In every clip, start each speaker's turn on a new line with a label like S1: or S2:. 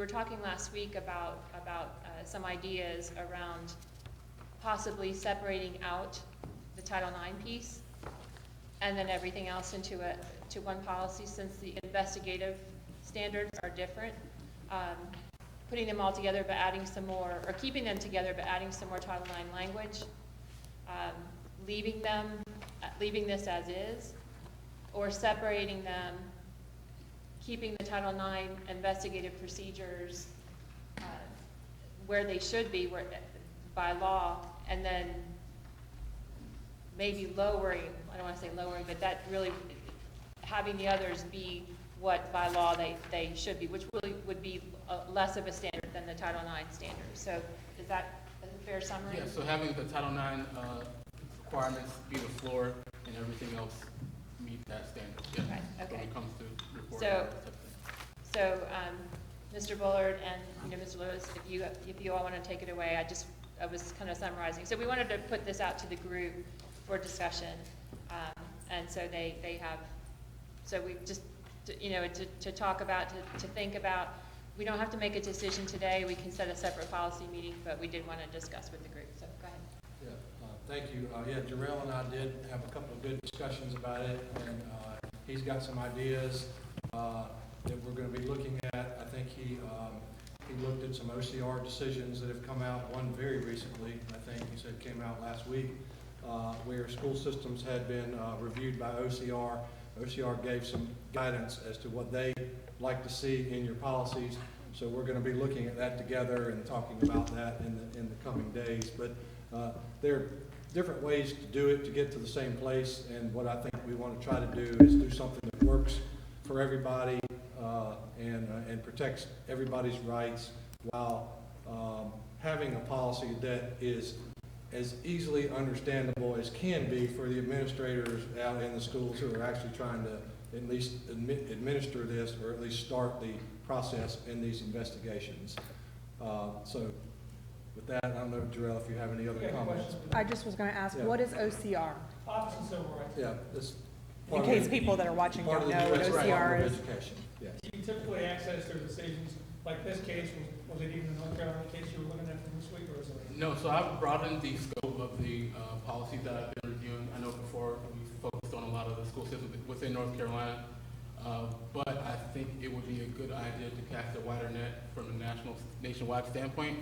S1: were talking last week about some ideas around possibly separating out the Title IX piece and then everything else into one policy, since the investigative standards are different. Putting them all together but adding some more, or keeping them together but adding some more Title IX language, leaving this as is, or separating them, keeping the Title IX investigative procedures where they should be by law, and then maybe lowering, I don't want to say lowering, but that really having the others be what by law they should be, which really would be less of a standard than the Title IX standard. So is that a fair summary?
S2: Yeah, so having the Title IX requirements be the floor and everything else meet that standard. Yeah.
S1: Okay.
S2: When it comes to reporting.
S1: So Mr. Bullard and Mr. Lewis, if you all want to take it away, I was kind of summarizing. So we wanted to put this out to the group for discussion, and so they have. So we just to talk about, to think about. We don't have to make a decision today. We can set a separate policy meeting, but we did want to discuss with the group. So go ahead.
S3: Yeah, thank you. Yeah, Jarrell and I did have a couple of good discussions about it, and he's got some ideas that we're going to be looking at. I think he looked at some OCR decisions that have come out, one very recently, I think he said came out last week, where school systems had been reviewed by OCR. OCR gave some guidance as to what they like to see in your policies. So we're going to be looking at that together and talking about that in the coming days. But there are different ways to do it to get to the same place. And what I think we want to try to do is do something that works for everybody and protects everybody's rights while having a policy that is as easily understandable as can be for the administrators out in the schools who are actually trying to at least administer this, or at least start the process in these investigations. So with that, I don't know, Jarrell, if you have any other comments.
S4: I just was going to ask, what is OCR?
S5: Office and Civil Rights.
S3: Yeah, this
S4: In case people that are watching don't know what OCR is.
S3: Education. Yes.
S5: You typically access their decisions, like this case, was it even the North Carolina case you were looking at from this week, or is it?
S2: No, so I've broadened the scope of the policies that I've been reviewing. I know before we focused on a lot of the school systems within North Carolina, but I think it would be a good idea to cast a wider net from a nationwide standpoint,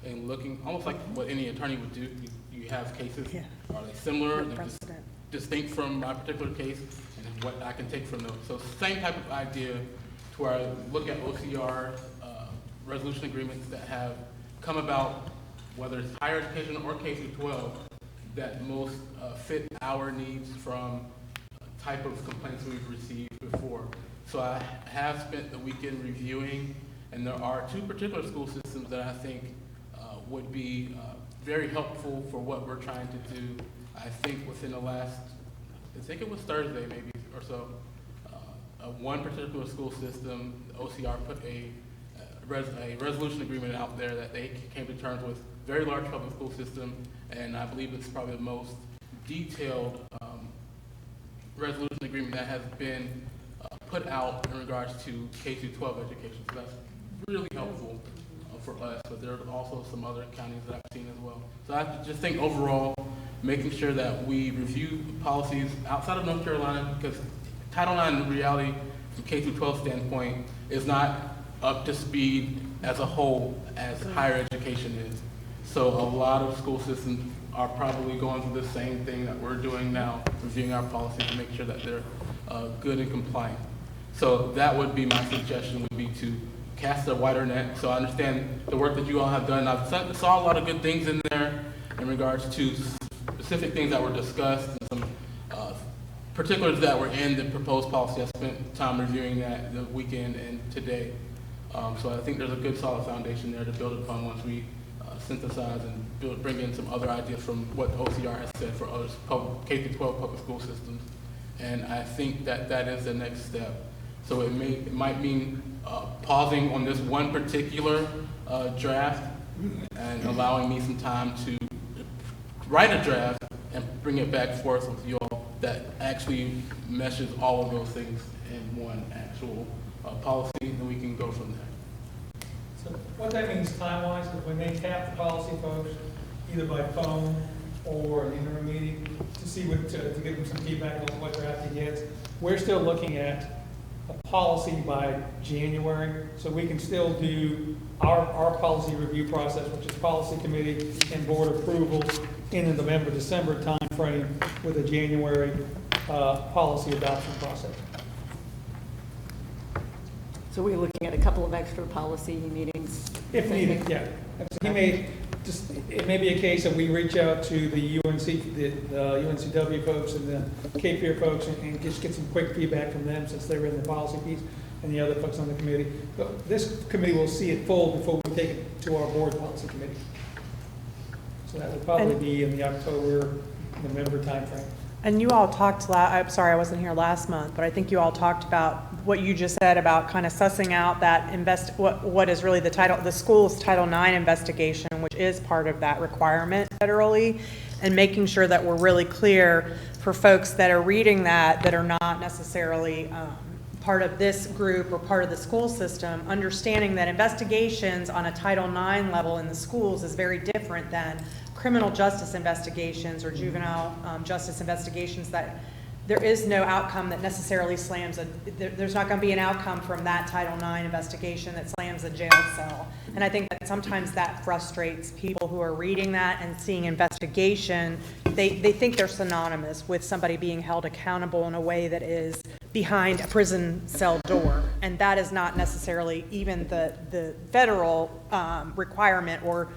S2: and looking almost like what any attorney would do. You have cases,
S4: Yeah.
S2: are they similar? Are they
S4: Precedent.
S2: distinct from my particular case, and what I can take from those. So same type of idea to where I look at OCR resolution agreements that have come about, whether it's higher education or K through 12, that most fit our needs from type of complaints we've received before. So I have spent the weekend reviewing, and there are two particular school systems that I think would be very helpful for what we're trying to do. I think within the last, I think it was Thursday maybe or so, one particular school system, OCR put a resolution agreement out there that they came to terms with. Very large public school system, and I believe it's probably the most detailed resolution agreement that has been put out in regards to K through 12 education. So that's really helpful for us, but there are also some other counties that I've seen as well. So I just think overall, making sure that we review policies outside of North Carolina, because Title IX in reality, from K through 12 standpoint, is not up to speed as a whole as higher education is. So a lot of school systems are probably going through the same thing that we're doing now, reviewing our policies to make sure that they're good and compliant. So that would be my suggestion, would be to cast a wider net. So I understand the work that you all have done. I saw a lot of good things in there in regards to specific things that were discussed and some particulars that were in the proposed policy. I spent time reviewing that the weekend and today. So I think there's a good solid foundation there to build upon once we synthesize and bring in some other ideas from what OCR has said for other K-12 public school systems. And I think that that is the next step. So it might mean pausing on this one particular draft and allowing me some time to write a draft and bring it back forth with you all that actually meshes all of those things in one actual policy, and we can go from there.
S5: What that means time-wise is when they tap the policy folks, either by phone or an interim meeting, to see what, to give them some feedback on what their after gets. We're still looking at a policy by January, so we can still do our policy review process, which is policy committee and board approval in the November, December timeframe with a January, policy adoption process.
S6: So we're looking at a couple of extra policy meetings.
S5: If needed, yeah. He may, just, it may be a case that we reach out to the UNC, the UNCW folks and the Cape Fear folks and just get some quick feedback from them since they're in the policy piece and the other folks on the committee. But this committee will see it full before we take it to our board policy committee. So that would probably be in the October, November timeframe.
S4: And you all talked, I'm sorry, I wasn't here last month, but I think you all talked about what you just said about kind of sussing out that what is really the school's Title IX investigation, which is part of that requirement federally, and making sure that we're really clear for folks that are reading that are not necessarily part of this group or part of the school system, understanding that investigations on a Title IX level in the schools is very different than criminal justice investigations or juvenile justice investigations, that there is no outcome that necessarily slams there's not going to be an outcome from that Title IX investigation that slams a jail cell. And I think that sometimes that frustrates people who are reading that and seeing investigation. They think they're synonymous with somebody being held accountable in a way that is behind a prison cell door. And that is not necessarily even the federal requirement or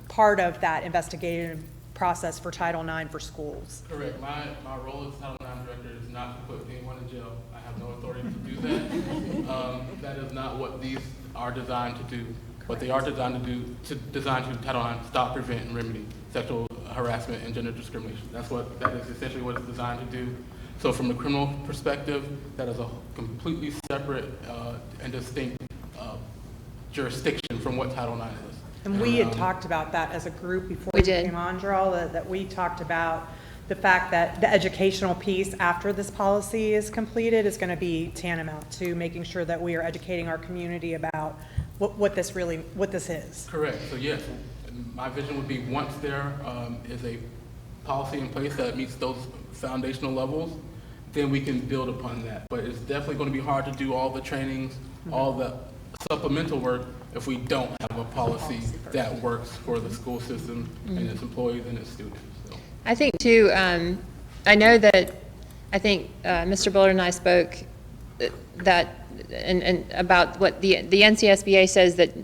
S4: part of that investigative process for Title IX for schools.
S2: Correct. My role as Title IX director is not to put anyone in jail. I have no authority to do that. That is not what these are designed to do. What they are designed to do, designed to Title IX, stop, prevent, and remedy sexual harassment and gender discrimination. That is essentially what it's designed to do. So from the criminal perspective, that is a completely separate and distinct jurisdiction from what Title IX is.
S4: And we had talked about that as a group before
S1: We
S4: you
S1: did.
S4: came on, Jarrell, that we talked about the fact that the educational piece after this policy is completed is going to be tantamount to making sure that we are educating our community about what this is.
S2: Correct. So yes, my vision would be once there is a policy in place that meets those foundational levels, then we can build upon that. But it's definitely going to be hard to do all the trainings, all the supplemental work if we don't have a policy that works for the school system and its employees and its students. So.
S1: I think too, I know that, I think Mr. Bullard and I spoke that, and about what the NCSBA says that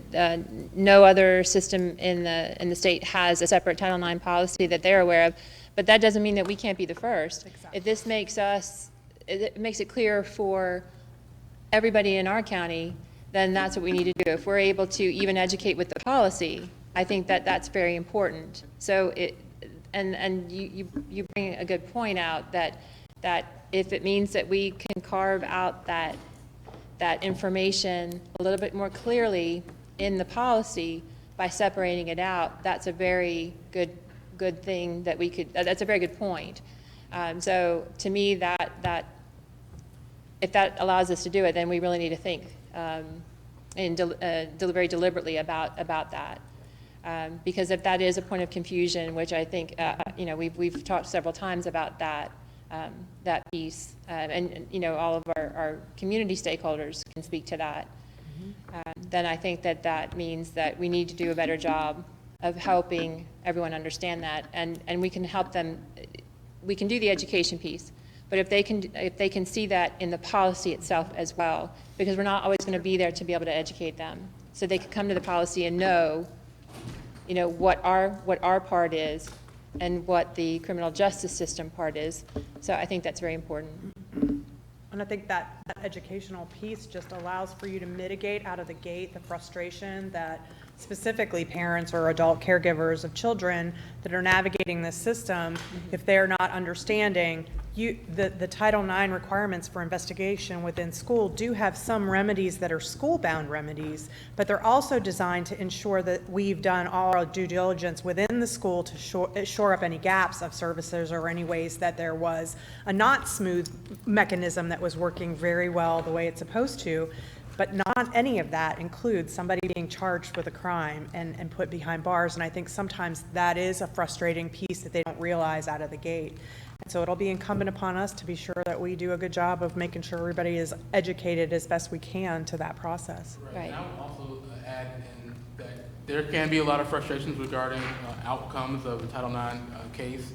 S1: no other system in the state has a separate Title IX policy that they're aware of, but that doesn't mean that we can't be the first.
S4: Exactly.
S1: If this makes it makes it clear for everybody in our county, then that's what we need to do. If we're able to even educate with the policy, I think that that's very important. So and you bring a good point out that if it means that we can carve out that information a little bit more clearly in the policy by separating it out, that's a very good thing that we could, that's a very good point. So to me, that if that allows us to do it, then we really need to think and very deliberately about that. Because if that is a point of confusion, which I think, we've talked several times about that piece, and all of our community stakeholders can speak to that, then I think that means that we need to do a better job of helping everyone understand that, and we can help them. We can do the education piece, but if they can see that in the policy itself as well, because we're not always going to be there to be able to educate them, so they can come to the policy and know, what our part is and what the criminal justice system part is. So I think that's very important.
S4: And I think that educational piece just allows for you to mitigate out of the gate the frustration that specifically parents or adult caregivers of children that are navigating this system, if they're not understanding the Title IX requirements for investigation within school do have some remedies that are school-bound remedies, but they're also designed to ensure that we've done all our due diligence within the school to shore up any gaps of services or any ways that there was a not smooth mechanism that was working very well the way it's supposed to. But not any of that includes somebody being charged with a crime and put behind bars. And I think sometimes that is a frustrating piece that they don't realize out of the gate. And so it'll be incumbent upon us to be sure that we do a good job of making sure everybody is educated as best we can to that process.
S1: Right.
S2: And I would also add in that there can be a lot of frustrations regarding outcomes of the Title IX case,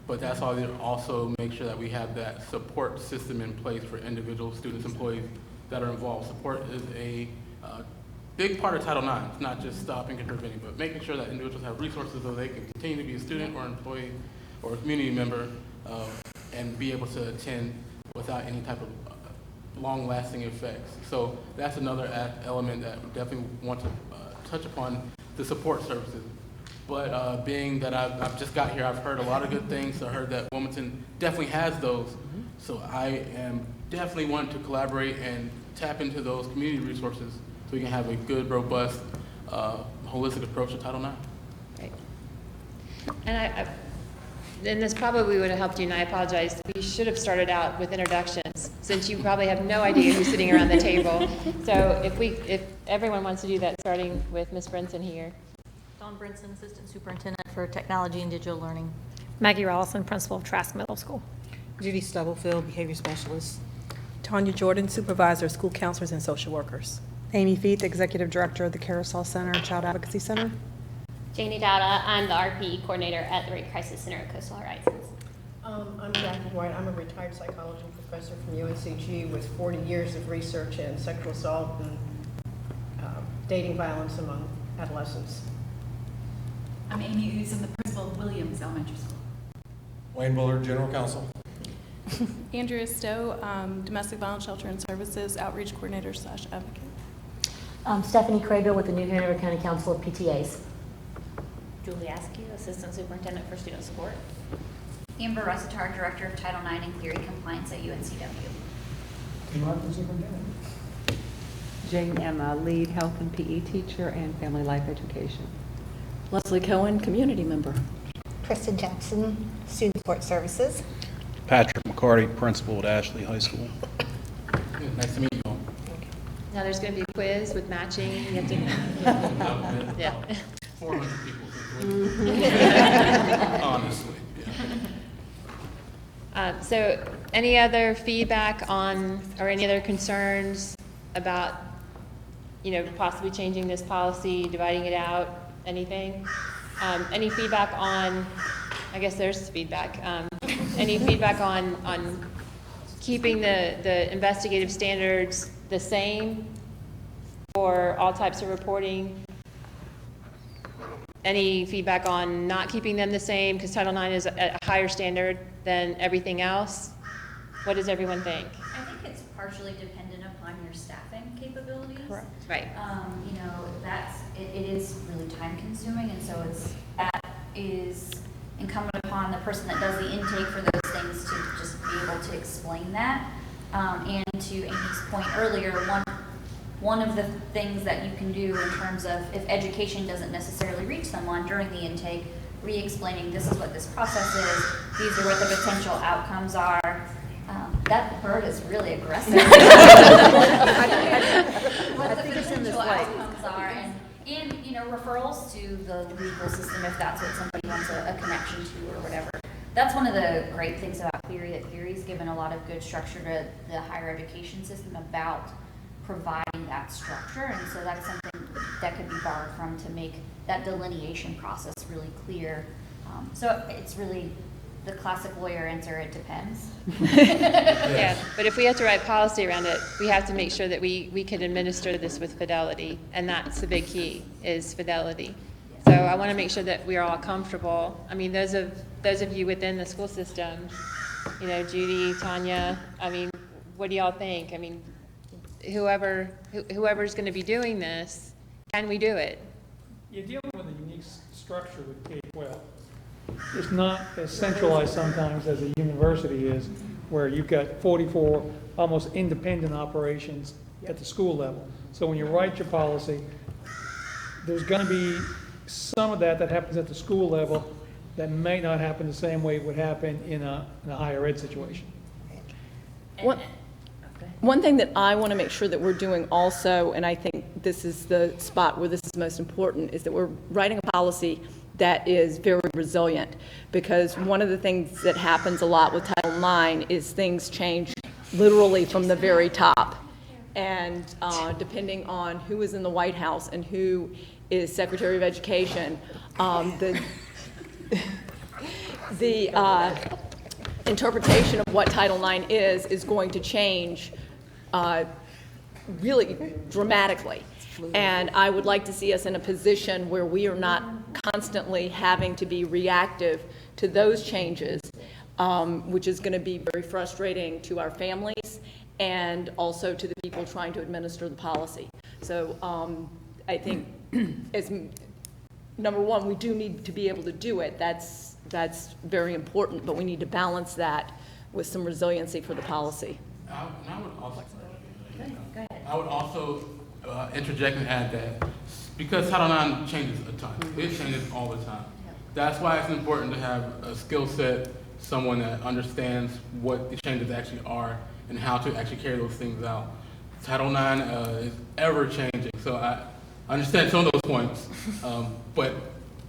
S2: but that's all. Also make sure that we have that support system in place for individual students, employees that are involved. Support is a big part of Title IX. It's not just stopping and preventing, but making sure that individuals have resources so they can continue to be a student or employee or a community member and be able to attend without any type of long-lasting effects. So that's another element that we definitely want to touch upon, the support services. But being that I've just got here, I've heard a lot of good things. I heard that Wilmington definitely has those. So I am definitely wanting to collaborate and tap into those community resources so we can have a good, robust, holistic approach to Title IX.
S1: Right. And and this probably would have helped you, and I apologize, we should have started out with introductions, since you probably have no idea who's sitting around the table. So if everyone wants to do that, starting with Ms. Brinson here.
S7: Dawn Brinson, Assistant Superintendent for Technology and Digital Learning.
S8: Maggie Rollison, Principal of Trask Middle School.
S9: Judy Stubblefield, Behavior Specialist. Tanya Jordan, Supervisor of School Counselors and Social Workers.
S4: Amy Feith, Executive Director of the Carousel Center, Child Advocacy Center.
S10: Janie Dowda, I'm the RPE coordinator at the Rape Crisis Center at Coastal Horizons.
S11: I'm Jackie White. I'm a retired psychology professor from UNCG with 40 years of research in sexual assault and dating violence among adolescents.
S12: I'm Amy Ooze. I'm the principal of Williams Elementary School.
S3: Wayne Bullard, General Counsel.
S13: Andrea Stowe, Domestic Violence Shelter and Services Outreach Coordinator / Advocate.
S7: Stephanie Craybill with the New Hanover County Council of PTAs.
S10: Julie Askew, Assistant Superintendent for Student Support.
S12: Amber Russitar, Director of Title IX and Clery Compliance at UNCW.
S5: Tim Martin, Superintendent.
S9: Jane Emma, Lead Health and PE Teacher and Family Life Education.
S6: Leslie Cohen, Community Member.
S14: Kristen Jackson, Student Support Services.
S15: Patrick McCarty, Principal at Ashley High School.
S2: Nice to meet you all.
S1: Now there's going to be a quiz with matching. You have to, yeah.
S2: 400 people. Honestly, yeah.
S1: So any other feedback on, or any other concerns about, possibly changing this policy, dividing it out, anything? Any feedback on, I guess there's feedback, any feedback on keeping the investigative standards the same for all types of reporting? Any feedback on not keeping them the same because Title IX is at a higher standard than everything else? What does everyone think?
S12: I think it's partially dependent upon your staffing capabilities.
S1: Correct. Right.
S12: It is really time consuming, and so that is incumbent upon the person that does the intake for those things to just be able to explain that. And to Amy's point earlier, one of the things that you can do in terms of if education doesn't necessarily reach someone during the intake, re-explaining this is what this process is, these are what the potential outcomes are. That bird is really aggressive. What the potential outcomes are, and referrals to the legal system if that's what somebody wants a connection to or whatever. That's one of the great things about Clery, that Clery's given a lot of good structure to the higher education system about providing that structure, and so that's something that could be borrowed from to make that delineation process really clear. So it's really the classic lawyer answer, it depends.
S1: Yeah, but if we have to write policy around it, we have to make sure that we can administer this with fidelity, and that's the big key, is fidelity. So I want to make sure that we are all comfortable. I mean, those of you within the school system, Judy, Tanya, what do y'all think? I mean, whoever's going to be doing this, can we do it?
S5: You're dealing with a unique structure with K-12. It's not as centralized sometimes as a university is, where you've got 44 almost independent operations at the school level. So when you write your policy, there's going to be some of that happens at the school level that may not happen the same way it would happen in a higher ed situation.
S6: one thing that I want to make sure that we're doing also, and I think this is the spot where this is most important, is that we're writing a policy that is very resilient. Because one of the things that happens a lot with Title IX is things change literally from the very top. And depending on who is in the White House and who is Secretary of Education, the interpretation of what Title IX is going to change really dramatically. And I would like to see us in a position where we are not constantly having to be reactive to those changes, which is going to be very frustrating to our families and also to the people trying to administer the policy. So I think as number one, we do need to be able to do it. That's very important, but we need to balance that with some resiliency for the policy.
S2: I would also interject and add that because Title IX changes a ton, it changes all the time. That's why it's important to have a skill set, someone that understands what the changes actually are and how to actually carry those things out. Title IX is ever changing, so I understand some of those points, but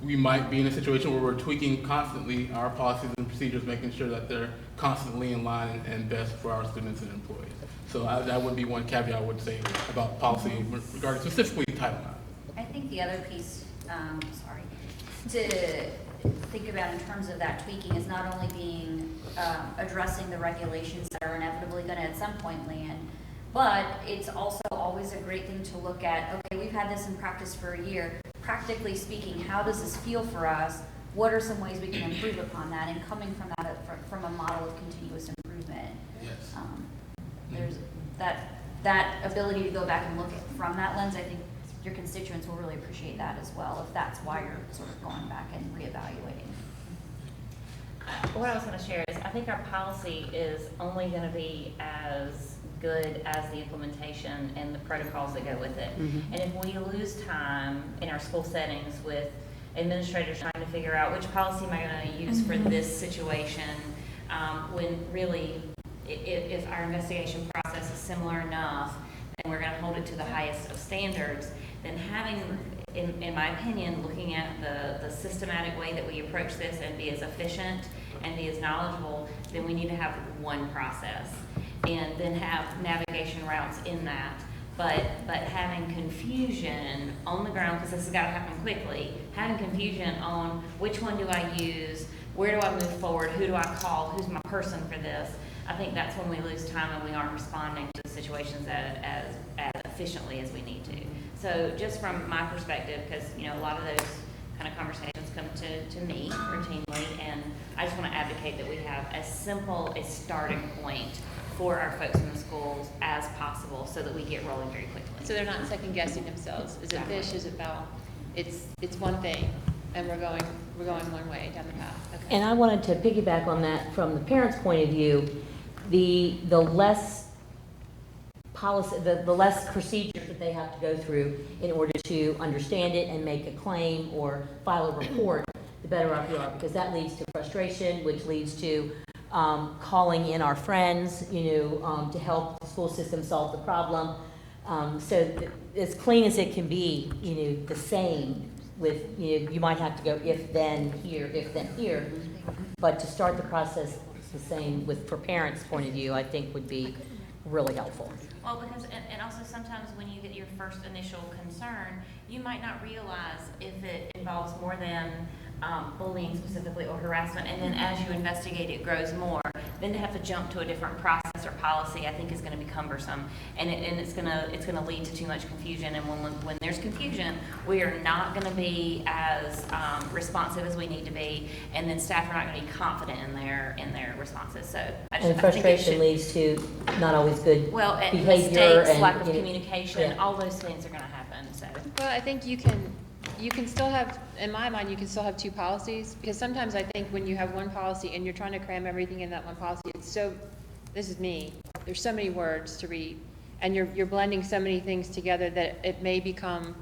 S2: we might be in a situation where we're tweaking constantly our policies and procedures, making sure that they're constantly in line and best for our students and employees. So that would be one caveat I would say about policy regarding specifically Title IX.
S12: I think the other piece, to think about in terms of that tweaking is not only being addressing the regulations that are inevitably going to at some point land, but it's also always a great thing to look at, okay, we've had this in practice for a year. Practically speaking, how does this feel for us? What are some ways we can improve upon that? And coming from that, from a model of continuous improvement,
S2: yes.
S12: There's that ability to go back and look at from that lens. I think your constituents will really appreciate that as well, if that's why you're sort of going back and reevaluating.
S16: What I was going to share is I think our policy is only going to be as good as the implementation and the protocols that go with it. Mm-hmm. And if we lose time in our school settings with administrators trying to figure out which policy am I going to use for this situation, when really if our investigation process is similar enough and we're going to hold it to the highest of standards, then having, in my opinion, looking at the systematic way that we approach this and be as efficient and be as knowledgeable, then we need to have one process and then have navigation routes in that. But having confusion on the ground, because this has got to happen quickly, having confusion on which one do I use, where do I move forward, who do I call, who's my person for this, I think that's when we lose time and we aren't responding to the situations as efficiently as we need to. So just from my perspective, because a lot of those kind of conversations come to me routinely, and I just want to advocate that we have as simple a starting point for our folks in the schools as possible so that we get rolling very quickly.
S1: So they're not second guessing themselves. Is it fish? Is it bell? It's one thing, and we're going one way down the path. Okay.
S7: And I wanted to piggyback on that from the parents' point of view. The less policy, the less procedures that they have to go through in order to understand it and make a claim or file a report, the better off we are, because that leads to frustration, which leads to calling in our friends, to help the school system solve the problem. So as clean as it can be, the same with, you might have to go if then here, but to start the process the same for parents' point of view, I think would be really helpful.
S16: Well, because, and also sometimes when you get your first initial concern, you might not realize if it involves more than bullying specifically or harassment, and then as you investigate it grows more, then to have to jump to a different process or policy I think is going to be cumbersome, and it's going to lead to too much confusion, and when there's confusion, we are not going to be as responsive as we need to be, and then staff are not going to be confident in their responses. So
S7: and frustration leads to not always good behavior,
S16: mistakes,
S7: and
S16: lack of communication, all those things are going to happen. So
S1: well, I think you can still have, in my mind, you can still have two policies, because sometimes I think when you have one policy and you're trying to cram everything in that one policy, this is me, there's so many words to read, and you're blending so many things together that that may become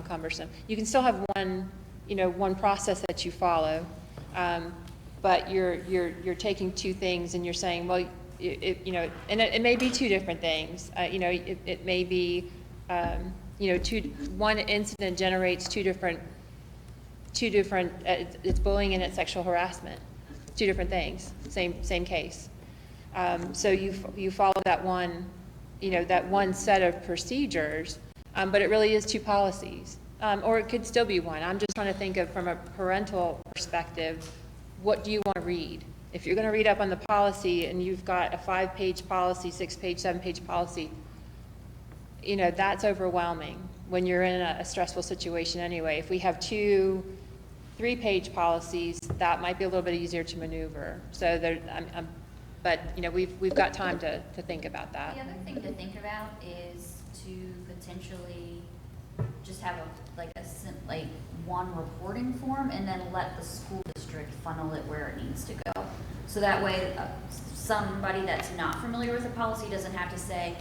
S1: cumbersome. You can still have one process that you follow, but you're taking two things and you're saying, well, you know, and it may be two different things. You know, it may be, you know, one incident generates two different, it's bullying and it's sexual harassment, two different things, same case. So you follow that one, you know, that one set of procedures, but it really is two policies. Or it could still be one. I'm just trying to think of, from a parental perspective, what do you want to read? If you're going to read up on the policy and you've got a 5-page policy, 6-page, 7-page policy, you know, that's overwhelming when you're in a stressful situation anyway. If we have 2 3-page policies, that might be a little bit easier to maneuver. So there, but you know, we've got time to think about that.
S12: The other thing to think about is to potentially just have like one reporting form and then let the school district funnel it where it needs to go. So that way, somebody that's not familiar with the policy doesn't have to say,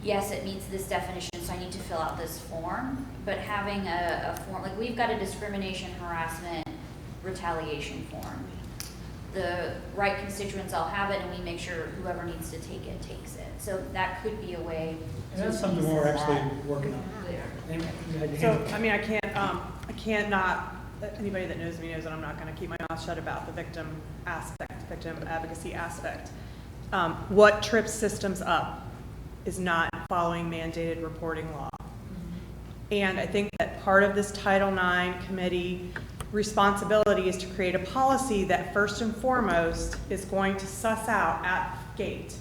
S12: yes, it meets this definition, so I need to fill out this form. But having a form, like we've got a discrimination, harassment, retaliation form. The right constituents all have it, and we make sure whoever needs to take it takes it. So that could be a way.
S5: And that's something we're actually working on.
S4: So, I mean, I can't not, anybody that knows me knows that I'm not going to keep my mouth shut about the victim aspect, victim advocacy aspect. What trips systems up is not following mandated reporting law. And I think that part of this Title IX committee responsibility is to create a policy that first and foremost is going to suss out at the gate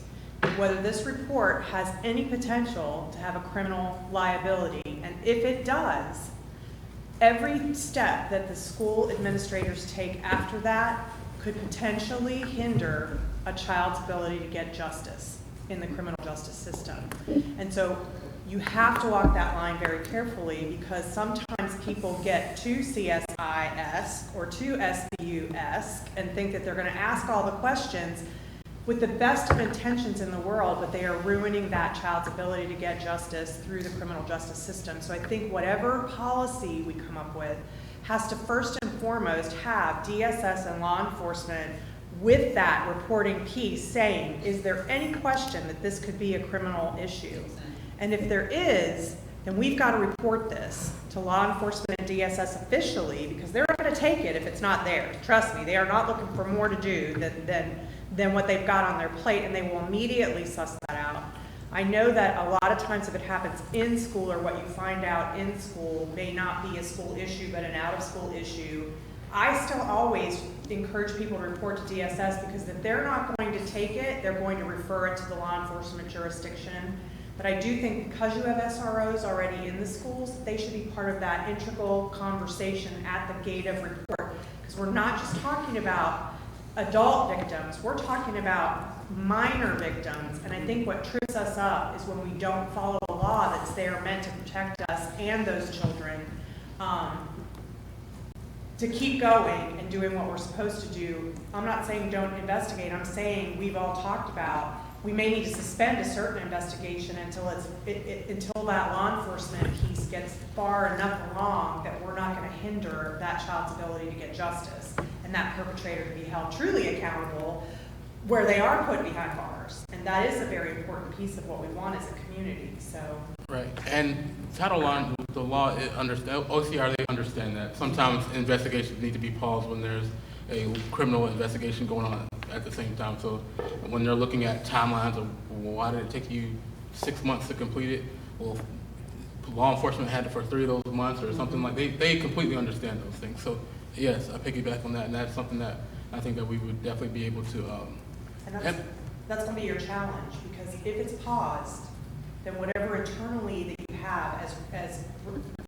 S4: whether this report has any potential to have a criminal liability. And if it does, every step that the school administrators take after that could potentially hinder a child's ability to get justice in the criminal justice system. And so you have to walk that line very carefully, because sometimes people get too CSI-esque or too SBU-esque and think that they're going to ask all the questions with the best of intentions in the world, but they are ruining that child's ability to get justice through the criminal justice system. So I think whatever policy we come up with has to first and foremost have DSS and law enforcement with that reporting piece saying, is there any question that this could be a criminal issue? And if there is, then we've got to report this to law enforcement and DSS officially, because they're not going to take it if it's not there. Trust me, they are not looking for more to do than what they've got on their plate, and they will immediately suss that out. I know that a lot of times if it happens in school, or what you find out in school may not be a school issue but an out-of-school issue, I still always encourage people to report to DSS, because if they're not going to take it, they're going to refer it to the law enforcement jurisdiction. But I do think because you have SROs already in the schools, they should be part of that integral conversation at the gate of report, because we're not just talking about adult victims, we're talking about minor victims. And I think what trips us up is when we don't follow a law that's there meant to protect us and those children, to keep going and doing what we're supposed to do. I'm not saying don't investigate, I'm saying we've all talked about we may need to suspend a certain investigation until until that law enforcement piece gets far enough along that we're not going to hinder that child's ability to get justice and that perpetrator to be held truly accountable where they are put behind bars. And that is a very important piece of what we want as a community. So. Right.
S2: And Title IX, the law, OCR, they understand that. Sometimes investigations need to be paused when there's a criminal investigation going on at the same time. So when they're looking at timelines of, well, why did it take you 6 months to complete it? Well, law enforcement had it for 3 of those months or something like that. They completely understand those things. So yes, I piggyback on that, and that's something that I think that we would definitely be able to.
S4: And that's going to be your challenge, because if it's paused, then whatever internally that you have as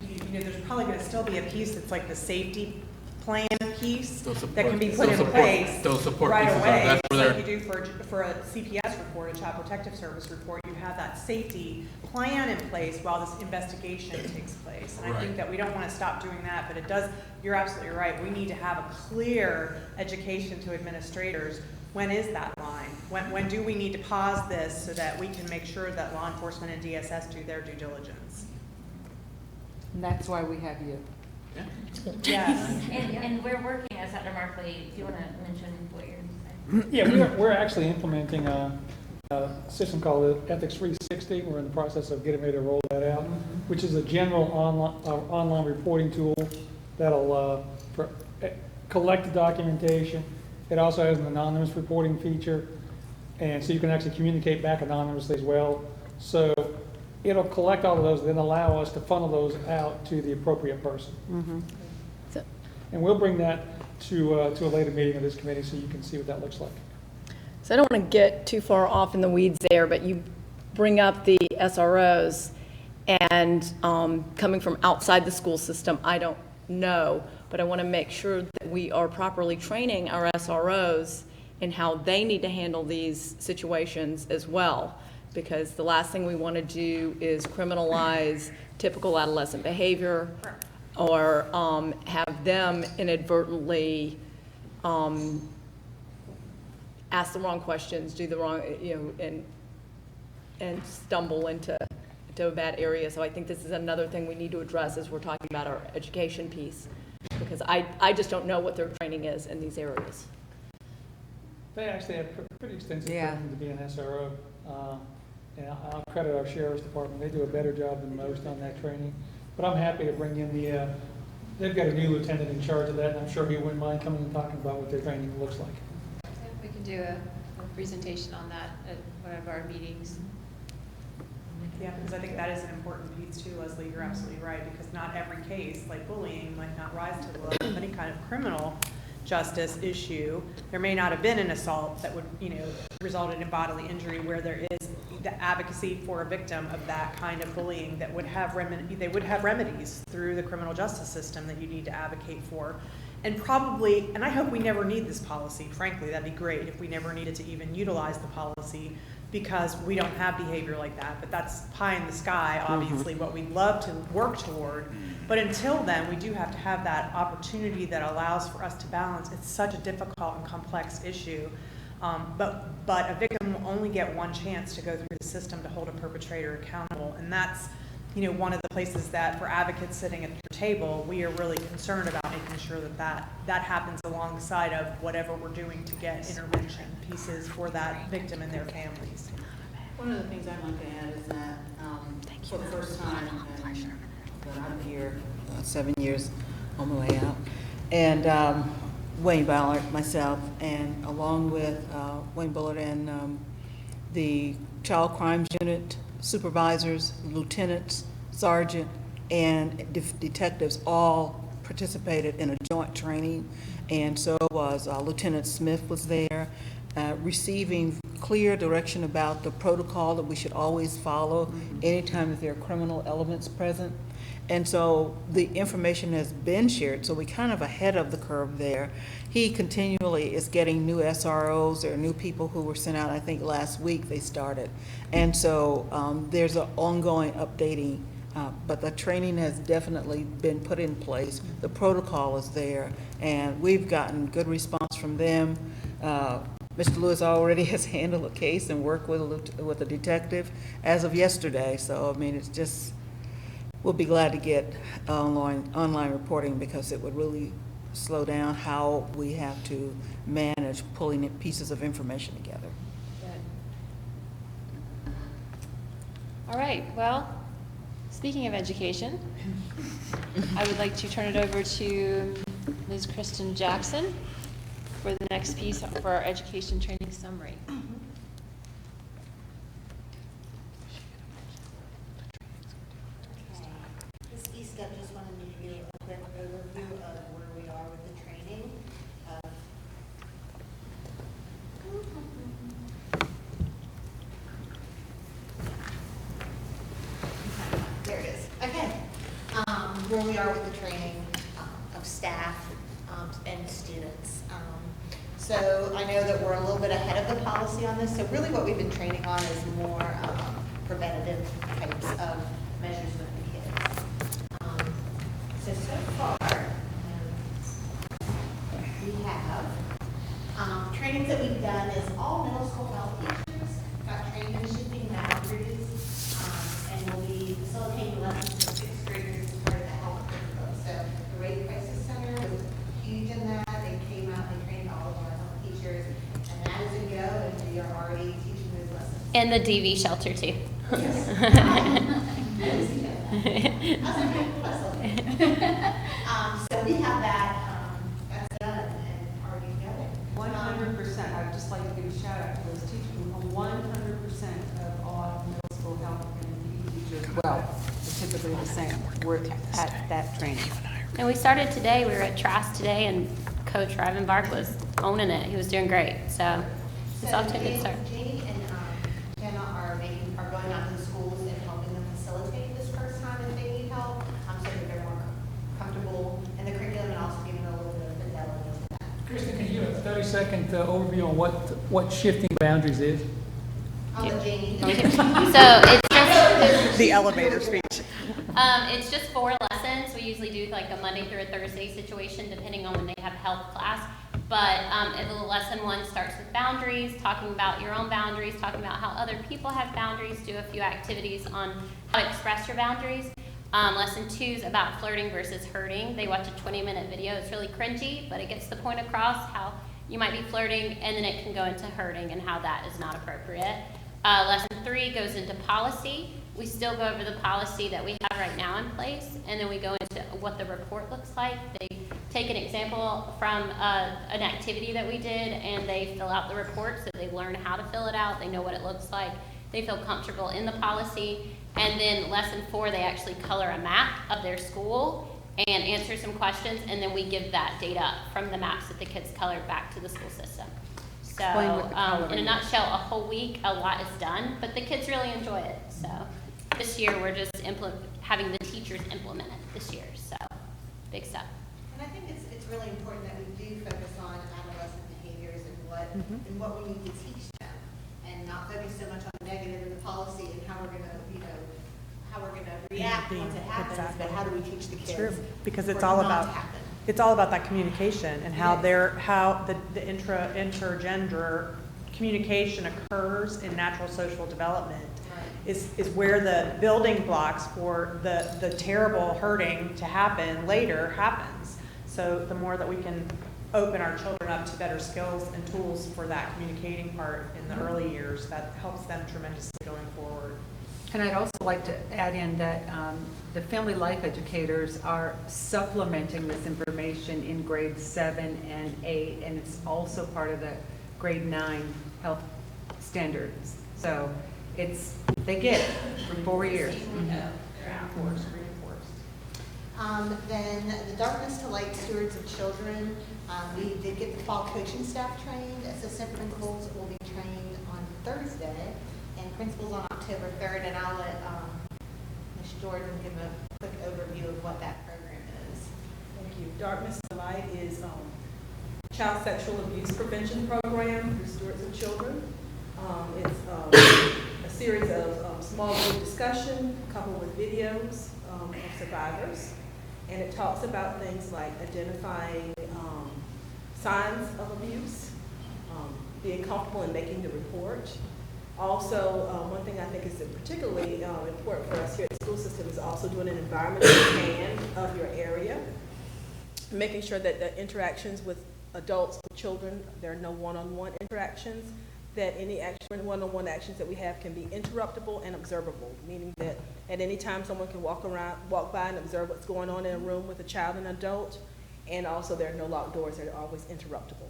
S4: you know, there's probably going to still be a piece that's like the safety plan piece that can be put in place right away. Just like you do for a CPS report, a Child Protective Service report, you have that safety plan in place while this investigation takes place. And I think that we don't want to stop doing that, but it does, you're absolutely right. We need to have a clear education to administrators. When is that line? When do we need to pause this so that we can make sure that law enforcement and DSS do their due diligence?
S6: And that's why we have you.
S2: Yeah.
S4: Yes.
S16: And we're working, as Dr. Markley, do you want to mention what you're saying?
S5: Yeah, we're actually implementing a system called Ethics 360. We're in the process of getting ready to roll that out, which is a general online reporting tool that'll collect the documentation. It also has an anonymous reporting feature, and so you can actually communicate back anonymously as well. So it'll collect all of those, then allow us to funnel those out to the appropriate person. And we'll bring that to a later meeting of this committee so you can see what that looks like.
S6: So I don't want to get too far off in the weeds there, but you bring up the SROs, and coming from outside the school system, I don't know, but I want to make sure that we are properly training our SROs in how they need to handle these situations as well, because the last thing we want to do is criminalize typical adolescent behavior or have them inadvertently ask the wrong questions, do the wrong, and stumble into a bad area. So I think this is another thing we need to address as we're talking about our education piece, because I just don't know what their training is in these areas.
S5: They actually have pretty extensive training to be an SRO. And I'll credit our sheriff's department. They do a better job than most on that training. But I'm happy to bring in they've got a new lieutenant in charge of that, and I'm sure he wouldn't mind coming and talking about what their training looks like.
S1: We can do a presentation on that at one of our meetings.
S4: Yeah, because I think that is an important piece too, Leslie. You're absolutely right, because not every case, like bullying, might not rise to the level of any kind of criminal justice issue. There may not have been an assault that would, resulted in bodily injury, where there is the advocacy for a victim of that kind of bullying that would have remedies through the criminal justice system that you need to advocate for. And probably, and I hope we never need this policy, frankly, that'd be great if we never needed to even utilize the policy, because we don't have behavior like that. But that's pie in the sky, obviously, what we'd love to work toward. But until then, we do have to have that opportunity that allows for us to balance. It's such a difficult and complex issue. But a victim will only get one chance to go through the system to hold a perpetrator accountable. And that's, one of the places that for advocates sitting at your table, we are really concerned about making sure that happens alongside of whatever we're doing to get intervention pieces for that victim and their families.
S17: One of the things I'd like to add is that for the first time that I'm here, 7 years on my way out, and Wayne Ballard, myself, and along with Wayne Bullard and the Child Crimes Unit supervisors, lieutenants, sergeant, and detectives all participated in a joint training. And so was Lieutenant Smith was there, receiving clear direction about the protocol that we should always follow anytime that there are criminal elements present. And so the information has been shared, so we're kind of ahead of the curve there. He continually is getting new SROs. There are new people who were sent out, I think last week they started. And so there's an ongoing updating, but the training has definitely been put in place. The protocol is there, and we've gotten good response from them. Mr. Lewis already has handled a case and worked with a detective as of yesterday. So, I mean, it's just, we'll be glad to get online reporting, because it would really slow down how we have to manage pulling pieces of information together.
S1: Good. All right, well, speaking of education, I would like to turn it over to Ms. Kristen Jackson for the next piece for our education training summary.
S14: Ms. Eastep just wanted me to give a quick overview of where we are with the training. There it is. Okay. Where we are with the training of staff and students. So I know that we're a little bit ahead of the policy on this. So really what we've been training on is more preventative types of measures with the kids. So far, we have trainings that we've done is all middle school health teachers got trained in shifting boundaries, and we'll be facilitating lessons for 6th graders as part of the health curriculum. So the Rape Crisis Center was huge in that. They came out, they trained all of our health teachers, and
S10: And the DV shelter too.
S14: So we have that, that's done and already going.
S18: 100%, I'd just like to give a shout out to those teachers. 100% of all middle school health and PE teachers, well, it's typically the same, were at that training.
S10: And we started today, we were at Trask today, and Coach Rivenbark was owning it. He was doing great, so it's off to a good start.
S14: Janie and Jenna are going out to the schools and helping them facilitate this first time if they need help, so that they're more comfortable in the curriculum and also giving a little bit of fidelity to that.
S5: Kristen, can you give a 30-second overview on what shifting boundaries is?
S14: I'll let Janie.
S10: So it's just
S4: The elevator speech.
S10: it's just 4 lessons. We usually do like a Monday through a Thursday situation, depending on when they have health class. But lesson 1 starts with boundaries, talking about your own boundaries, talking about how other people have boundaries, do a few activities on how to express your boundaries. Lesson 2 is about flirting versus hurting. They watch a 20-minute video. It's really cringy, but it gets the point across how you might be flirting, and then it can go into hurting and how that is not appropriate. Lesson 3 goes into policy. We still go over the policy that we have right now in place, and then we go into what the report looks like. They take an example from an activity that we did, and they fill out the report, so they learn how to fill it out. They know what it looks like. They feel comfortable in the policy. And then lesson 4, they actually color a map of their school and answer some questions, and then we give that data from the maps that the kids colored back to the school system. So in a nutshell, a whole week, a lot is done, but the kids really enjoy it. So this year, we're just having the teachers implement it this year. So big stuff.
S14: And I think it's really important that we do focus on adolescent behaviors and what we need to teach them, and not focus so much on the negative in the policy and how we're going to, react once it happens, but how do we teach the kids?
S4: True, because
S14: for it not to happen?
S4: it's all about that communication and how the intergender communication occurs in natural social development. Is where the building blocks for the terrible hurting to happen later happens. So the more that we can open our children up to better skills and tools for that communicating part in the early years, that helps them tremendously going forward.
S18: And I'd also like to add in that the family life educators are supplementing this information in grades 7 and 8, and it's also part of the grade 9 health standards. So they get it for 4 years.
S14: Then the Darkness to Light Stewards of Children, we did get the fall coaching staff trained. Assistant principals will be trained on Thursday, and principals on October 3rd, and I'll let Ms. Jordan give a quick overview of what that program is.
S9: Thank you. Darkness to Light is child sexual abuse prevention program for stewards of children. It's a series of small group discussion coupled with videos of survivors. And it talks about things like identifying signs of abuse, being comfortable in making the report. Also, one thing I think is particularly important for us here at the school system is also doing an environmental scan of your area, making sure that the interactions with adults and children, there are no one-on-one interactions, that any one-on-one actions that we have can be interruptible and observable, meaning that at any time someone can walk by and observe what's going on in a room with a child and adult, and also there are no locked doors that are always interruptible.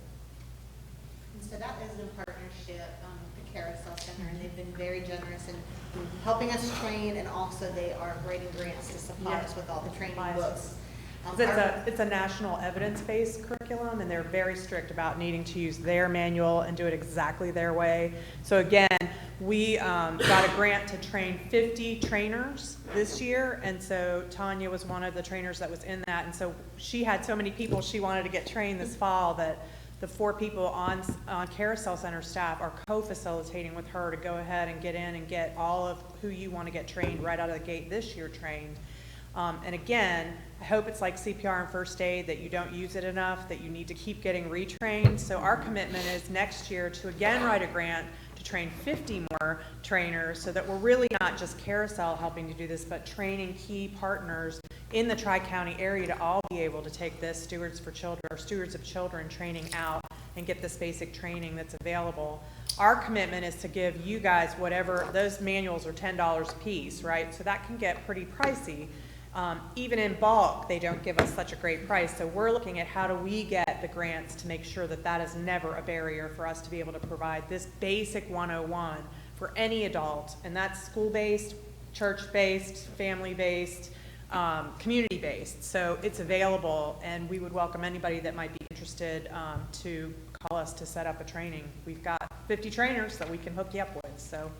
S14: And so that is in partnership with the Carousel Center, and they've been very generous in helping us train, and also they are writing grants to supply us with all the training books.
S4: It's a national evidence-based curriculum, and they're very strict about needing to use their manual and do it exactly their way. So again, we got a grant to train 50 trainers this year, and so Tanya was one of the trainers that was in that, and so she had so many people she wanted to get trained this fall that the 4 people on Carousel Center staff are co-facilitating with her to go ahead and get in and get all of who you want to get trained right out of the gate this year trained. And again, I hope it's like CPR and first aid, that you don't use it enough, that you need to keep getting retrained. So our commitment is next year to again write a grant to train 50 more trainers, so that we're really not just Carousel helping to do this, but training key partners in the Tri-County area to all be able to take this Stewards for Children or Stewards of Children training out and get this basic training that's available. Our commitment is to give you guys whatever, those manuals are $10 a piece, right? So that can get pretty pricey. Even in bulk, they don't give us such a great price. So we're looking at how do we get the grants to make sure that that is never a barrier for us to be able to provide this basic 101 for any adult. And that's school-based, church-based, family-based, community-based. So it's available, and we would welcome anybody that might be interested to call us to set up a training. We've got 50 trainers that we can hook you up with, so.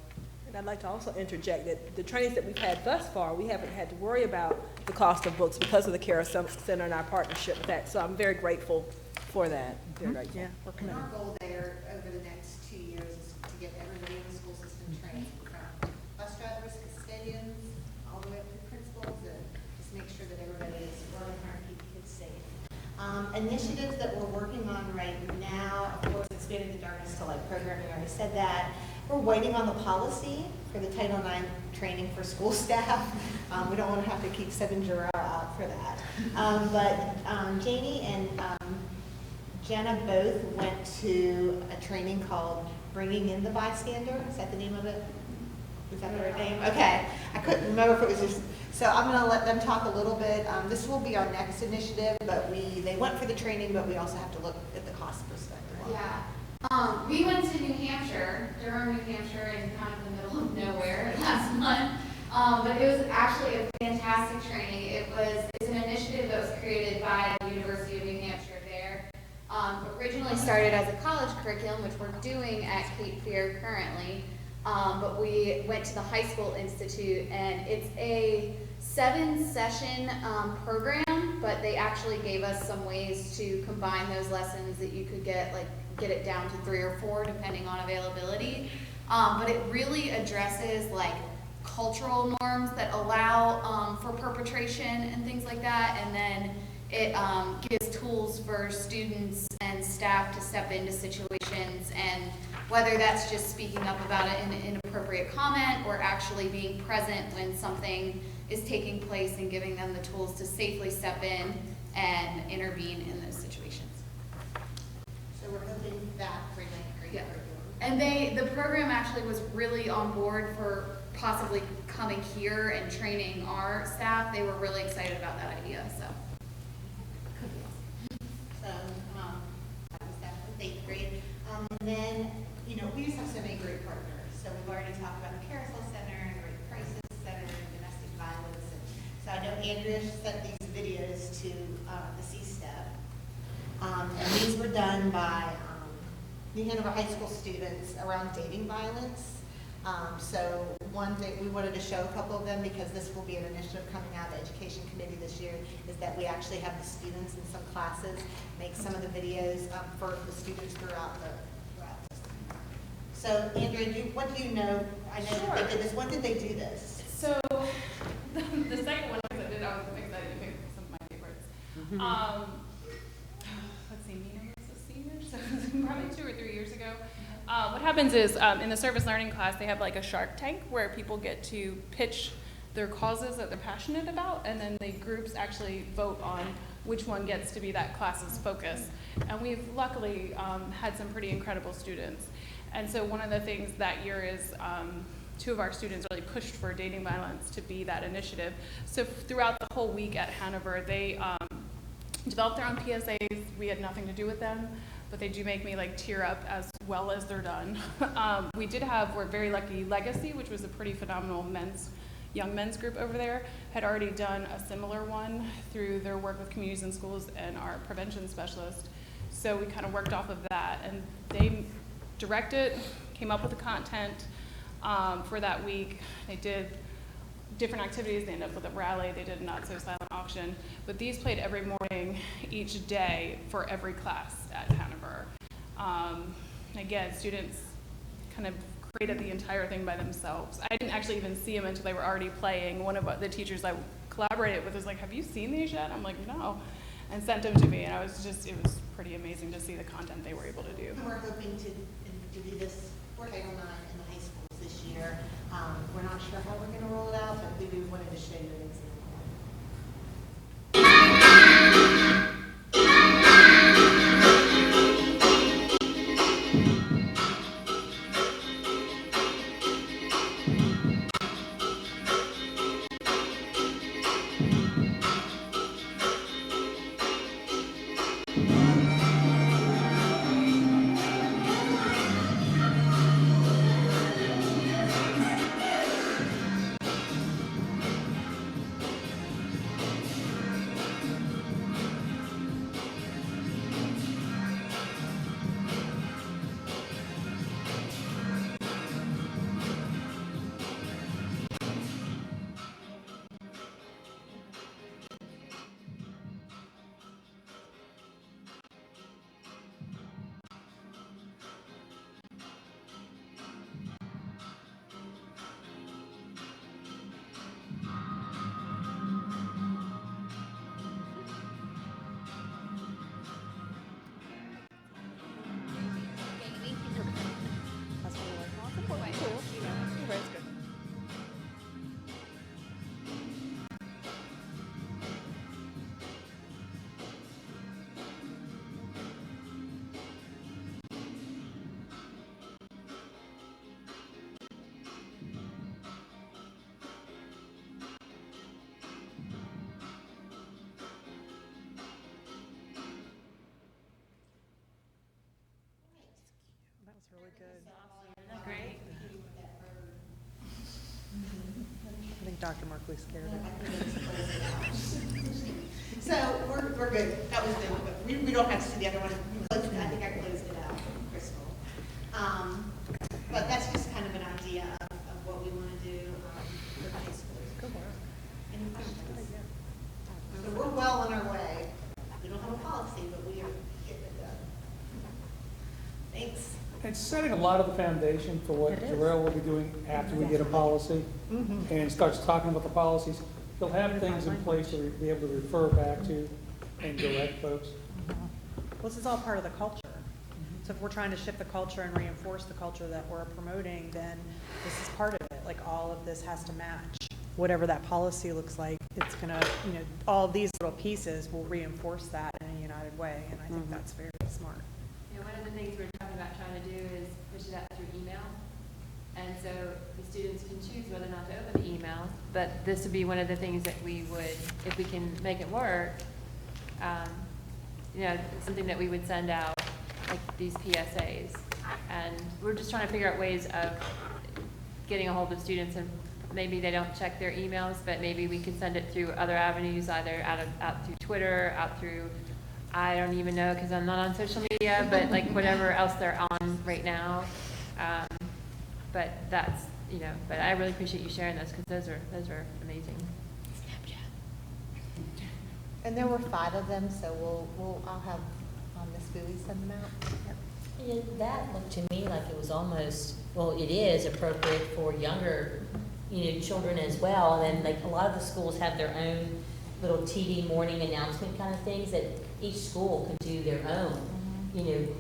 S9: And I'd like to also interject that the trainings that we've had thus far, we haven't had to worry about the cost of books because of the Carousel Center and our partnership with that. So I'm very grateful for that. Very grateful.
S4: Yeah, we're
S14: And
S4: committed.
S14: our goal there over the next 2 years is to get everybody in the school system trained, from bus drivers, custodians, all the way up to principals, and just make sure that everybody is learning how to keep kids safe. Initiatives that we're working on right now, of course, expanding the Darkness to Light programming, I already said that. We're waiting on the policy for the Title IX training for school staff. We don't want to have to keep sending Jarrell out for that. But Janie and Jenna both went to a training called Bringing in the Bystander. Is that the name of it? Is that the right name? Okay. I couldn't remember if it was just, so I'm going to let them talk a little bit. This will be our next initiative, but they went for the training, but we also have to look at the cost perspective.
S19: Yeah. We went to New Hampshire, Durham, New Hampshire, in kind of the middle of nowhere last month. But it was actually a fantastic training. It's an initiative that was created by the University of New Hampshire there. Originally started as a college curriculum, which we're doing at Cape Fear currently. But we went to the High School Institute, and it's a 7-session program, but they actually gave us some ways to combine those lessons that you could get it down to 3 or 4 depending on availability. But it really addresses like cultural norms that allow for perpetration and things like that, and then it gives tools for students and staff to step into situations, and whether that's just speaking up about it in an inappropriate comment or actually being present when something is taking place and giving them the tools to safely step in and intervene in those situations.
S14: So we're hoping that bring a great curriculum.
S19: And the program actually was really on board for possibly coming here and training our staff. They were really excited about that idea, so.
S14: So that was that with 8th grade. And then, we just have so many great partners. So we've already talked about the Carousel Center and the Rape Crisis Center and domestic violence. And so I know Andrea sent these videos to the C-STEP. And these were done by New Hanover High School students around dating violence. So one thing we wanted to show a couple of them, because this will be an initiative coming out of the Education Committee this year, is that we actually have the students in some classes make some of the videos for the students throughout the system. So Andrea, what do you know? I know that they did this. When did they do this?
S13: So the second one I did, I was excited to pick some of my favorites. Let's see, Nina was a senior, so probably 2 or 3 years ago. What happens is in the service learning class, they have like a Shark Tank where people get to pitch their causes that they're passionate about, and then the groups actually vote on which one gets to be that class's focus. And we've luckily had some pretty incredible students. And so one of the things that year is 2 of our students really pushed for dating violence to be that initiative. So throughout the whole week at Hanover, they developed their own PSAs. We had nothing to do with them, but they do make me like tear up as well as they're done. We're very lucky, Legacy, which was a pretty phenomenal young men's group over there, had already done a similar one through their work with communities and schools and our prevention specialist. So we kind of worked off of that, and they directed, came up with the content for that week. They did different activities. They ended up with a rally. They did a not so silent auction. But these played every morning, each day, for every class at Hanover. Again, students kind of created the entire thing by themselves. I didn't actually even see them until they were already playing. One of the teachers I collaborated with was like, "Have you seen these yet?" I'm like, "No," and sent them to me. And it was pretty amazing to see the content they were able to do.
S14: And we're hoping to do this for Title IX in the high schools this year. We're not sure how we're going to roll it out, but we wanted to show you an example.
S4: Dr. Markley scared her.
S14: So we're good. That was good. But we don't have to see the other one. I think I closed it out, Crystal. But that's just kind of an idea of what we want to do with high schools. Any questions? So we're well on our way. We don't have a policy, but we are getting it done. Thanks.
S5: It's setting a lot of the foundation for what Jarrell will be doing after we get a policy and starts talking about the policies. He'll have things in place to be able to refer back to and direct folks.
S4: Well, this is all part of the culture. So if we're trying to shift the culture and reinforce the culture that we're promoting, then this is part of it. Like all of this has to match. Whatever that policy looks like, it's gonna, all these little pieces will reinforce that in a united way, and I think that's very smart.
S1: One of the things we're talking about trying to do is push it out through email. And so the students can choose whether or not to open the email, but this would be one of the things that we would, if we can make it work, something that we would send out, like these PSAs. And we're just trying to figure out ways of getting a hold of students, and maybe they don't check their emails, but maybe we can send it through other avenues, either out through Twitter, out through, I don't even know because I'm not on social media, but like whatever else they're on right now. But that's, but I really appreciate you sharing those because those are amazing.
S14: And there were 5 of them, so I'll have Ms. Bowie send them out.
S7: That looked to me like it was almost, well, it is appropriate for younger, children as well. And then like a lot of the schools have their own little TV morning announcement kind of things that each school can do their own,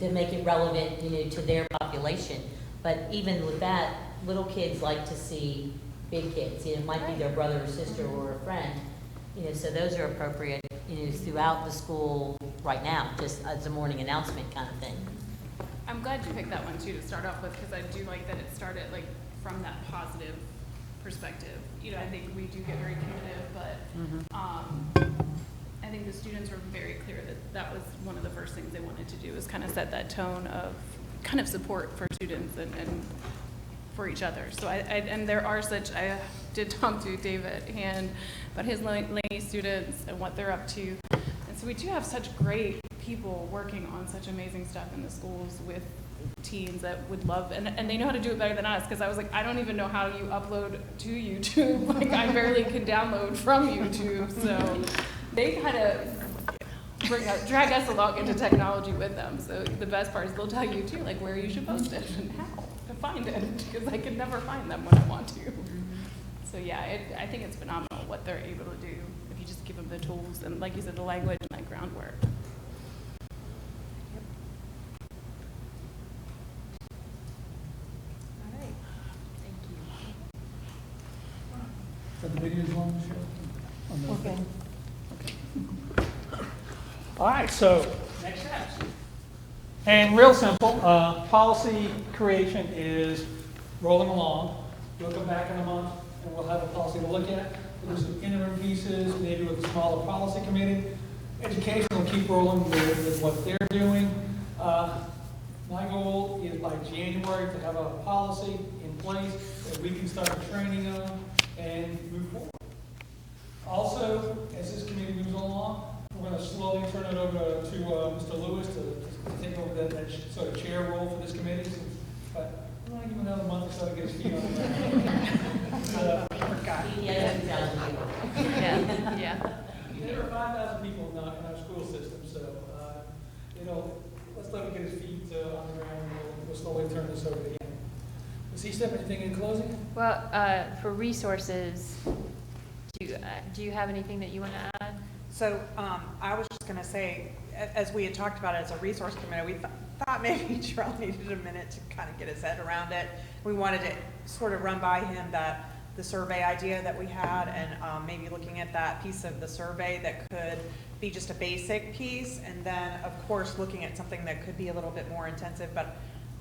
S7: to make it relevant, to their population. But even with that, little kids like to see big kids. It might be their brother or sister or a friend. So those are appropriate, throughout the school right now, just as a morning announcement kind of thing.
S13: I'm glad you picked that one too to start off with, because I do like that it started like from that positive perspective. I think we do get very punitive, but I think the students were very clear that that was one of the first things they wanted to do, is kind of set that tone of kind of support for students and for each other. So and there are such, I did talk to David Hand about his Laney students and what they're up to. And so we do have such great people working on such amazing stuff in the schools with teens that would love, and they know how to do it better than us, because I was like, I don't even know how you upload to YouTube. Like I barely can download from YouTube. So they kind of drag us along into technology with them. So the best part is they'll tell you too, like where you should post it and how to find it, because I can never find them when I want to. So yeah, I think it's phenomenal what they're able to do if you just give them the tools and, like you said, the language and that groundwork.
S1: All right. Thank you.
S5: So the video's on, Michelle?
S4: Okay.
S5: All right, so next steps. And real simple, policy creation is rolling along. We'll come back in a month and we'll have a policy to look at. We'll do some interim pieces, maybe with a smaller policy committee. Education will keep rolling with what they're doing. My goal is by January to have a policy in place that we can start training on and move forward. Also, as this committee moves along, we're going to slowly turn it over to Mr. Lewis to take over that sort of chair role for this committee. But I'm going to give him another month or so to get his feet on the ground.
S7: I forgot. Yeah.
S5: There are 5,000 people in our school system, so let's let him get his feet on the ground, and we'll slowly turn this over to him. Does he have anything in closing?
S1: Well, for resources, do you have anything that you want to add?
S4: So I was just going to say, as we had talked about it as a resource committee, we thought maybe Jarrell needed a minute to kind of get his head around it. We wanted to sort of run by him the survey idea that we had, and maybe looking at that piece of the survey that could be just a basic piece, and then of course looking at something that could be a little bit more intensive. But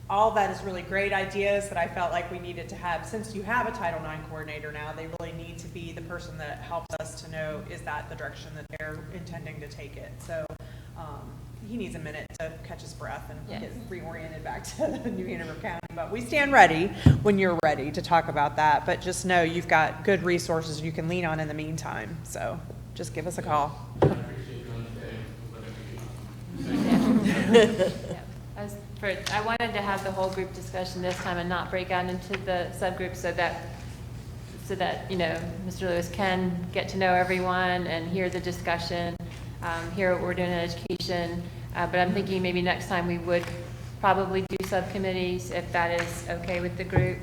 S4: all that is really great ideas that I felt like we needed to have. Since you have a Title IX coordinator now, they really need to be the person that helps us to know, is that the direction that they're intending to take it? So he needs a minute to catch his breath and
S1: Yes.
S4: get reoriented back to New Hanover County. But we stand ready when you're ready to talk about that. But just know you've got good resources you can lean on in the meantime. So just give us a call.
S1: I wanted to have the whole group discussion this time and not break out into the subgroups so that, Mr. Lewis can get to know everyone and hear the discussion, hear what we're doing in education. But I'm thinking maybe next time we would probably do subcommittees if that is okay with the group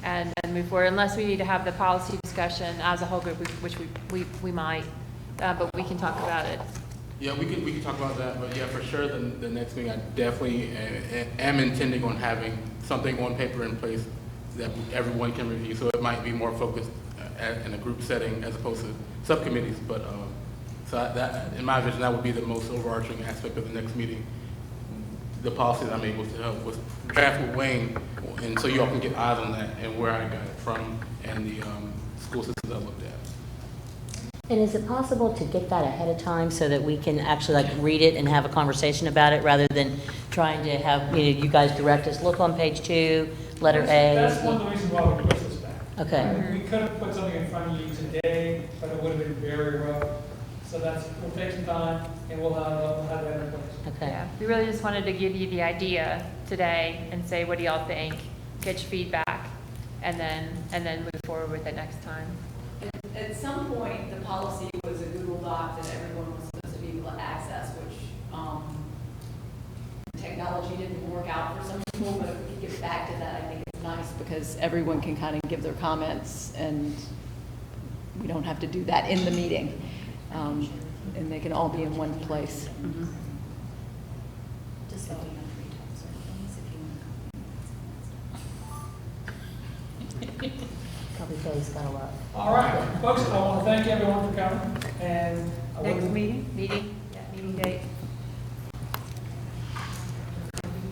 S1: and move forward, unless we need to have the policy discussion as a whole group, which we might, but we can talk about it.
S2: Yeah, we can talk about that, but yeah, for sure, the next meeting, I definitely am intending on having something on paper in place that everyone can review, so it might be more focused in a group setting as opposed to subcommittees, but, so that, in my vision, that would be the most overarching aspect of the next meeting. The policy that I'm able to help with draft with Wayne, and so you all can get eyes on that and where I got it from and the school systems I looked at.
S7: And is it possible to get that ahead of time so that we can actually like read it and have a conversation about it rather than trying to have, you guys direct us, look on page 2, letter A?
S5: That's one of the reasons why we pushed this back.
S7: Okay.
S5: We could have put something in front of you today, but it would have been very rough. So we'll take some time and we'll have that in place.
S7: Okay.
S1: Yeah, we really just wanted to give you the idea today and say, what do y'all think? Get your feedback, and then move forward with it next time.
S6: At some point, the policy was a Google Doc that everyone was supposed to be able to access, which technology didn't work out for some people, but if we could get back to that, I think it's nice because everyone can kind of give their comments and we don't have to do that in the meeting. And they can all be in one place.
S12: Just let me know 3 times or things if you want.
S7: Probably Kelly's got a lot.
S5: All right, folks, I want to thank everyone for coming, and
S4: Next meeting?
S1: Meeting date.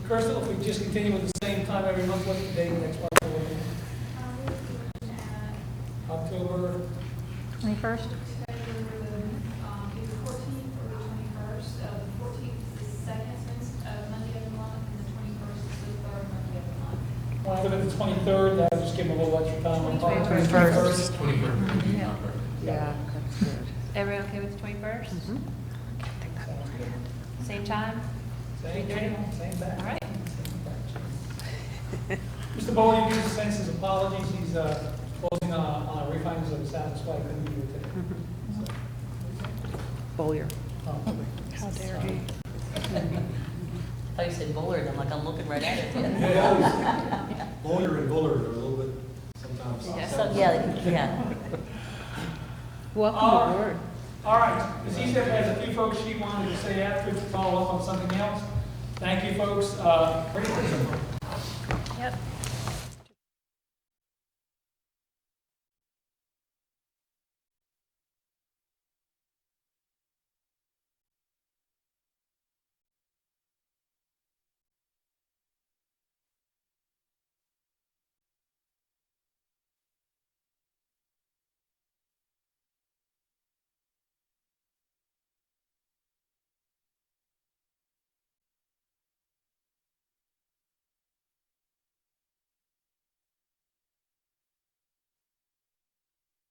S5: Crystal, if we just continue with the same time every month, what's the date next month? October
S8: 21st?
S5: Want to look at the 23rd, that'll just give them a little extra time on top.
S4: 21st.
S2: 21st.
S4: Yeah, that's good.
S1: Everyone okay with the 21st? Same time?
S5: Same back.
S1: All right.
S5: Mr. Bowling gives us his apologies, he's closing on a refinance of the status quo, couldn't be here today.
S4: Bowyer.
S5: Oh.
S4: How dare he?
S7: I thought you said Bullard, I'm looking right at it.
S3: Yeah, Lawyer and Bullard are a little bit sometimes.
S7: Yeah.
S5: Welcome aboard. All right, Ms. Eastep has a few folks she wanted to say after to follow up on something else. Thank you, folks. Ready for some?
S1: Yep.